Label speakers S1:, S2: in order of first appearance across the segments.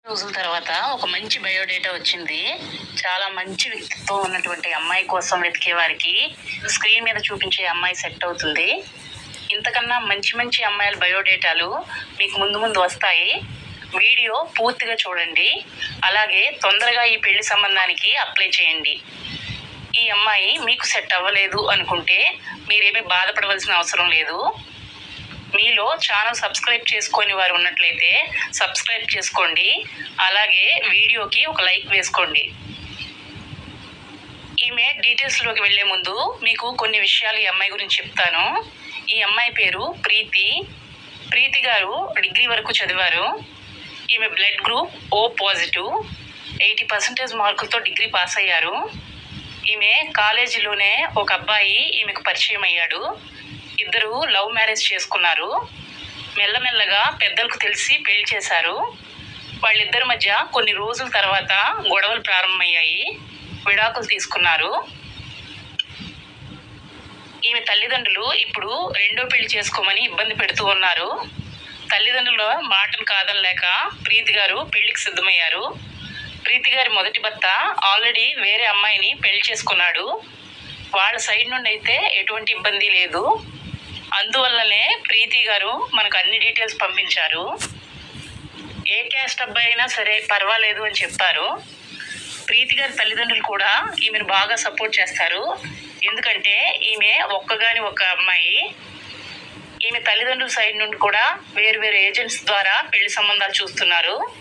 S1: రోజుల తర్వాత ఒక మంచి బయోడేటా వచ్చింది. చాలా మంచి వ్యక్తిత్వం ఉన్నటువంటి అమ్మాయి కోసం వెతికే వారికి స్క్రీన్ మీద చూపించే అమ్మాయి సెట్ అవుతుంది. ఇంతకన్నా మంచి మంచి అమ్మాయిల బయోడేటాలు మీకు ముందు ముందు వస్తాయి. వీడియో పూర్తిగా చూడండి. అలాగే తొందరగా ఈ పెళ్లి సంబంధానికి అప్లై చేయండి. ఈ అమ్మాయి మీకు సెట్ అవ్వలేదు అనుకుంటే మీరేమీ బాధపడవలసిన అవసరం లేదు. మీలో ఛానల్ సబ్స్క్రైబ్ చేసుకొని వారు ఉన్నట్లయితే సబ్స్క్రైబ్ చేసుకోండి. అలాగే వీడియోకి ఒక లైక్ వేసుకోండి. ఈమె డీటెయిల్స్లోకి వెళ్లే ముందు మీకు కొన్ని విషయాలు ఈ అమ్మాయి గురించి చెప్తాను. ఈ అమ్మాయి పేరు ప్రీతి. ప్రీతి గారు డిగ్రీ వరకు చదివారు. ఈమె బ్లడ్ గ్రూప్ O పాజిటివ్. 80% మార్కులతో డిగ్రీ పాస్ అయ్యారు. ఈమె కాలేజీలోనే ఒక అబ్బాయి ఈమెకు పరిచయం అయ్యాడు. ఇద్దరు లవ్ మ్యారేజ్ చేసుకున్నారు. మెల్లమెల్లగా పెద్దలకు తెలిసి పెళ్లి చేశారు. వాళ్ళిద్దరి మధ్య కొన్ని రోజుల తర్వాత గొడవలు ప్రారంభమయ్యాయి. విడాకులు తీసుకున్నారు. ఈమె తల్లిదండ్రులు ఇప్పుడు రెండో పెళ్లి చేసుకోమని ఇబ్బంది పెడుతూ ఉన్నారు. తల్లిదండ్రుల మాటను కాదనలేక ప్రీతి గారు పెళ్లికి సిద్ధమయ్యారు. ప్రీతి గారి మొదటి భర్త ఆల్రెడీ వేరే అమ్మాయిని పెళ్లి చేసుకున్నాడు. వాళ్ళ సైడ్ నుండి అయితే ఎటువంటి ఇబ్బంది లేదు. అందువల్లనే ప్రీతి గారు మనకు అన్ని డీటెయిల్స్ పంపించారు. ఏ క్యాస్ట్ అబ్బాయి అయినా సరే పర్వాలేదు అని చెప్పారు. ప్రీతి గారి తల్లిదండ్రులు కూడా ఈమెను బాగా సపోర్ట్ చేస్తారు. ఎందుకంటే ఈమె ఒక్కగాని ఒక అమ్మాయి. ఈమె తల్లిదండ్రుల సైడ్ నుండి కూడా వేరు వేరు ఏజెంట్స్ ద్వారా పెళ్లి సంబంధాలు చూస్తున్నారు.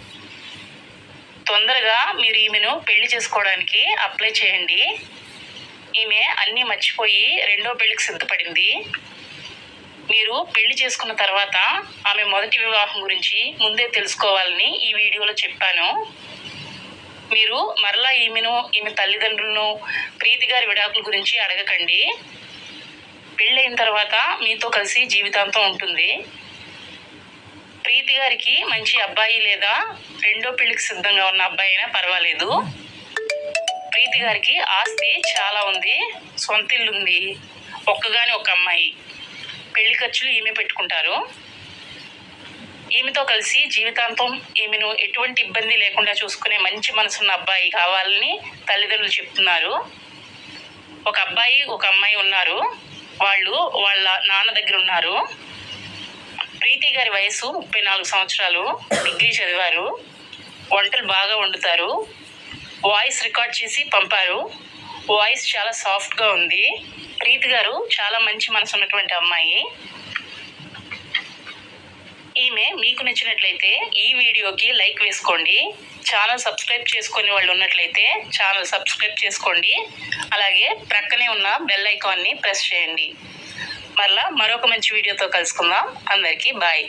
S1: తొందరగా మీరు ఈమెను పెళ్లి చేసుకోవడానికి అప్లై చేయండి. ఈమె అన్నీ మర్చిపోయి రెండో పెళ్లికి సిద్ధపడింది. మీరు పెళ్లి చేసుకున్న తర్వాత ఆమె మొదటి వివాహం గురించి ముందే తెలుసుకోవాలని ఈ వీడియోలో చెప్పాను. మీరు మరలా ఈమె తల్లిదండ్రులను ప్రీతి గారి విడాకుల గురించి అడగకండి. పెళ్ళైన తర్వాత మీతో కలిసి జీవితాంతం ఉంటుంది. ప్రీతి గారికి మంచి అబ్బాయి లేదా రెండో పెళ్లికి సిద్ధంగా ఉన్న అబ్బాయి అయినా పర్వాలేదు. ప్రీతి గారికి ఆస్తి చాలా ఉంది. సొంత ఇల్లు ఉంది. ఒక్కగాని ఒక అమ్మాయి. పెళ్లి ఖర్చులు ఈమె పెట్టుకుంటారు. ఈమెతో కలిసి జీవితాంతం ఈమెను ఎటువంటి ఇబ్బంది లేకుండా చూసుకునే మంచి మనసున్న అబ్బాయి కావాలని తల్లిదండ్రులు చెప్తున్నారు. ఒక అబ్బాయి ఒక అమ్మాయి ఉన్నారు. వాళ్ళు వాళ్ళ నాన్న దగ్గర ఉన్నారు. ప్రీతి గారి వయసు 34 సంవత్సరాలు. డిగ్రీ చదివారు. వంటలు బాగా వండుతారు. వాయిస్ రికార్డ్ చేసి పంపారు. వాయిస్ చాలా సాఫ్ట్గా ఉంది. ప్రీతి గారు చాలా మంచి మనసు ఉన్నటువంటి అమ్మాయి. ఈమె మీకు నచ్చినట్లయితే ఈ వీడియోకి లైక్ వేసుకోండి. ఛానల్ సబ్స్క్రైబ్ చేసుకునే వాళ్ళు ఉన్నట్లయితే ఛానల్ సబ్స్క్రైబ్ చేసుకోండి. అలాగే ప్రక్కనే ఉన్న బెల్ ఐకాన్ని ప్రెస్ చేయండి. మరలా మరొక మంచి వీడియోతో కలుసుకుందాం. అందరికీ బాయ్.